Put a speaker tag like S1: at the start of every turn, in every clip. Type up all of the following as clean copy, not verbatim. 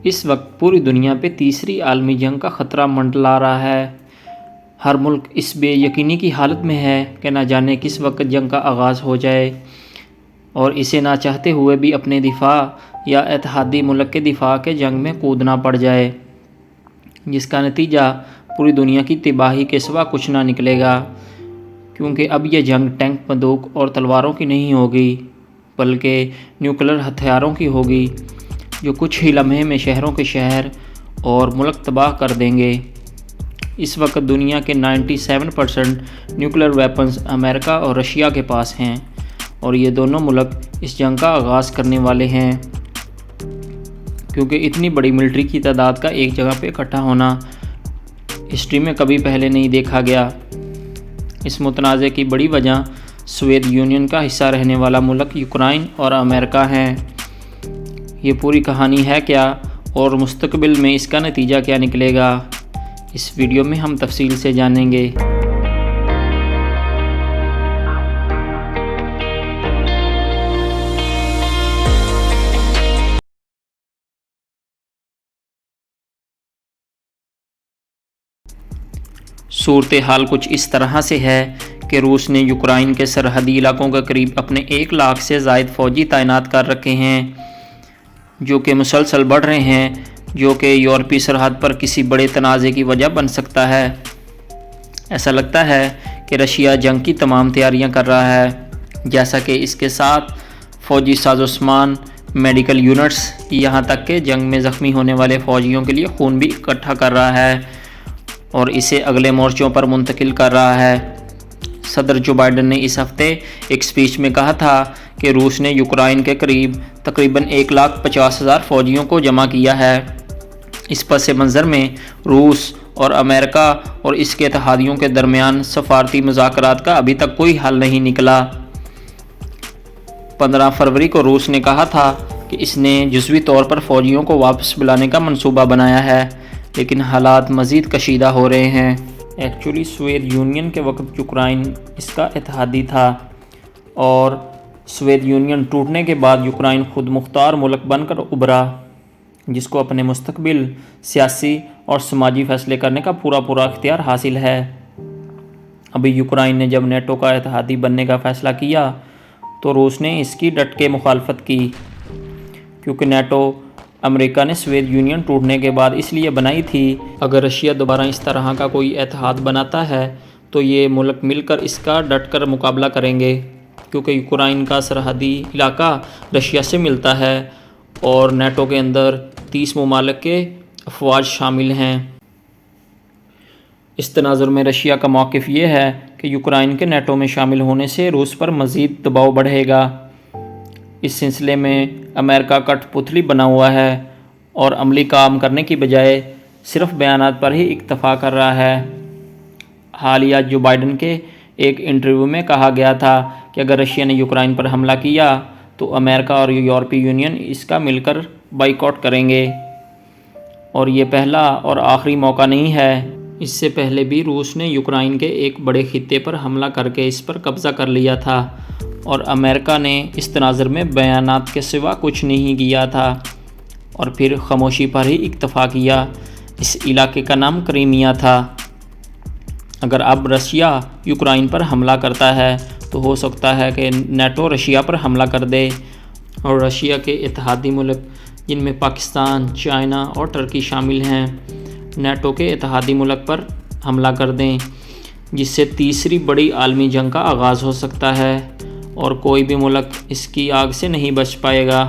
S1: اس وقت پوری دنیا پہ تیسری عالمی جنگ کا خطرہ منڈلا رہا ہے۔ ہر ملک اس بے یقینی کی حالت میں ہے کہ نہ جانے کس وقت جنگ کا آغاز ہو جائے، اور اسے نہ چاہتے ہوئے بھی اپنے دفاع یا اتحادی ملک کے دفاع کے جنگ میں کودنا پڑ جائے، جس کا نتیجہ پوری دنیا کی تباہی کے سوا کچھ نہ نکلے گا، کیونکہ اب یہ جنگ ٹینک، بندوق اور تلواروں کی نہیں ہوگی، بلکہ نیوکلیر ہتھیاروں کی ہوگی، جو کچھ ہی لمحے میں شہروں کے شہر اور ملک تباہ کر دیں گے۔ اس وقت دنیا کے 97% نیوکلیر ویپنز امریکہ اور رشیا کے پاس ہیں، اور یہ دونوں ملک اس جنگ کا آغاز کرنے والے ہیں، کیونکہ اتنی بڑی ملٹری کی تعداد کا ایک جگہ پہ اکٹھا ہونا ہسٹری میں کبھی پہلے نہیں دیکھا گیا۔ اس متنازع کی بڑی وجہ سوویت یونین کا حصہ رہنے والا ملک یوکرائن اور امریکہ ہیں۔ یہ پوری کہانی ہے کیا، اور مستقبل میں اس کا نتیجہ کیا نکلے گا، اس ویڈیو میں ہم تفصیل سے جانیں گے۔ صورتحال کچھ اس طرح سے ہے کہ روس نے یوکرائن کے سرحدی علاقوں کے قریب اپنے 1 لاکھ سے زائد فوجی تعینات کر رکھے ہیں، جو کہ مسلسل بڑھ رہے ہیں، جو کہ یورپی سرحد پر کسی بڑے تنازع کی وجہ بن سکتا ہے۔ ایسا لگتا ہے کہ رشیا جنگ کی تمام تیاریاں کر رہا ہے، جیسا کہ اس کے ساتھ فوجی سازوسامان، میڈیکل یونٹس، یہاں تک کہ جنگ میں زخمی ہونے والے فوجیوں کے لیے خون بھی اکٹھا کر رہا ہے اور اسے اگلے مورچوں پر منتقل کر رہا ہے۔ صدر جو بائیڈن نے اس ہفتے ایک سپیچ میں کہا تھا کہ روس نے یوکرائن کے قریب تقریباً 1,50,000 فوجیوں کو جمع کیا ہے۔ اس پس منظر میں روس اور امریکہ اور اس کے اتحادیوں کے درمیان سفارتی مذاکرات کا ابھی تک کوئی حل نہیں نکلا۔ 15 فروری کو روس نے کہا تھا کہ اس نے جزوی طور پر فوجیوں کو واپس بلانے کا منصوبہ بنایا ہے، لیکن حالات مزید کشیدہ ہو رہے ہیں۔ ایکچولی سوویت یونین کے وقت یوکرائن اس کا اتحادی تھا، اور سوویت یونین ٹوٹنے کے بعد یوکرائن خود مختار ملک بن کر ابھرا، جس کو اپنے مستقبل، سیاسی اور سماجی فیصلے کرنے کا پورا اختیار حاصل ہے۔ ابھی یوکرائن نے جب نیٹو کا اتحادی بننے کا فیصلہ کیا تو روس نے اس کی ڈٹ کے مخالفت کی، کیونکہ نیٹو امریکہ نے سوویت یونین ٹوٹنے کے بعد اس لیے بنائی تھی۔ اگر رشیا دوبارہ اس طرح کا کوئی اتحاد بناتا ہے تو یہ ملک مل کر اس کا ڈٹ کر مقابلہ کریں گے، کیونکہ یوکرائن کا سرحدی علاقہ رشیا سے ملتا ہے اور نیٹو کے اندر 30 ممالک کے افواج شامل ہیں۔ اس تناظر میں رشیا کا موقف یہ ہے کہ یوکرائن کے نیٹو میں شامل ہونے سے روس پر مزید دباؤ بڑھے گا۔ اس سلسلے میں امریکہ کٹ پتلی بنا ہوا ہے اور عملی کام کرنے کی بجائے صرف بیانات پر ہی اکتفا کر رہا ہے۔ حالیہ جو بائیڈن کے ایک انٹرویو میں کہا گیا تھا کہ اگر رشیا نے یوکرائن پر حملہ کیا تو امریکہ اور یورپی یونین اس کا مل کر بائیکاٹ کریں گے، اور یہ پہلا اور آخری موقع نہیں ہے۔ اس سے پہلے بھی روس نے یوکرائن کے ایک بڑے خطے پر حملہ کر کے اس پر قبضہ کر لیا تھا، اور امریکہ نے اس تناظر میں بیانات کے سوا کچھ نہیں کیا تھا اور پھر خاموشی پر ہی اکتفا کیا۔ اس علاقے کا نام کریمیا تھا۔ اگر اب رشیا یوکرائن پر حملہ کرتا ہے تو ہو سکتا ہے کہ نیٹو رشیا پر حملہ کر دے، اور رشیا کے اتحادی ملک جن میں پاکستان، چائنا اور ترکی شامل ہیں، نیٹو کے اتحادی ملک پر حملہ کر دیں، جس سے تیسری بڑی عالمی جنگ کا آغاز ہو سکتا ہے، اور کوئی بھی ملک اس کی آگ سے نہیں بچ پائے گا۔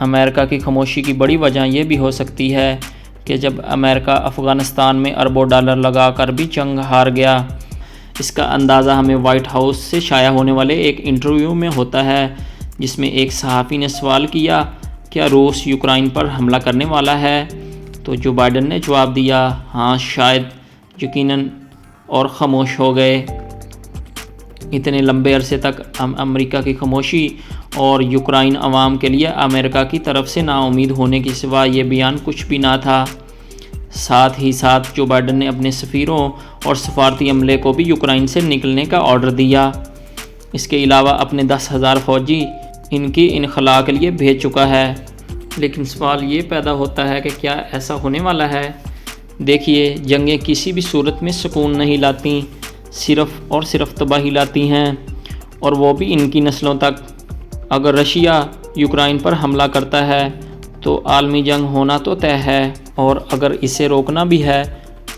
S1: امریکہ کی خاموشی کی بڑی وجہ یہ بھی ہو سکتی ہے کہ جب امریکہ افغانستان میں اربوں ڈالر لگا کر بھی جنگ ہار گیا۔ اس کا اندازہ ہمیں وائٹ ہاؤس سے شائع ہونے والے ایک انٹرویو میں ہوتا ہے، جس میں ایک صحافی نے سوال کیا، کیا روس یوکرائن پر حملہ کرنے والا ہے؟ تو جو بائیڈن نے جواب دیا، ہاں شاید، یقیناً، اور خاموش ہو گئے۔ اتنے لمبے عرصے تک امریکہ کی خاموشی اور یوکرائن عوام کے لیے امریکہ کی طرف سے نا امید ہونے کے سوا یہ بیان کچھ بھی نہ تھا۔ ساتھ ہی ساتھ جو بائیڈن نے اپنے سفیروں اور سفارتی عملے کو بھی یوکرائن سے نکلنے کا آرڈر دیا۔ اس کے علاوہ اپنے 10,000 فوجی ان کی انخلاء کے لیے بھیج چکا ہے، لیکن سوال یہ پیدا ہوتا ہے کہ کیا ایسا ہونے والا ہے؟ دیکھیے، جنگیں کسی بھی صورت میں سکون نہیں لاتی، صرف اور صرف تباہی لاتی ہیں، اور وہ بھی ان کی نسلوں تک۔ اگر رشیا یوکرائن پر حملہ کرتا ہے تو عالمی جنگ ہونا تو طے ہے، اور اگر اسے روکنا بھی ہے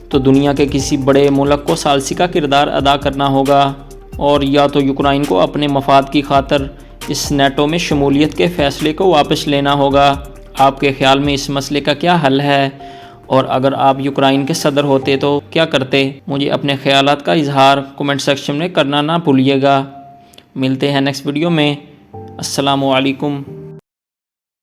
S1: تو دنیا کے کسی بڑے ملک کو ثالثی کا کردار ادا کرنا ہوگا، اور یا تو یوکرائن کو اپنے مفاد کی خاطر اس نیٹو میں شمولیت کے فیصلے کو واپس لینا ہوگا۔ آپ کے خیال میں اس مسئلے کا کیا حل ہے؟ اور اگر آپ یوکرائن کے صدر ہوتے تو کیا کرتے؟ مجھے اپنے خیالات کا اظہار کمنٹ سیکشن میں کرنا نہ بھولیے گا۔ ملتے ہیں نیکسٹ ویڈیو میں۔ السلام علیکم۔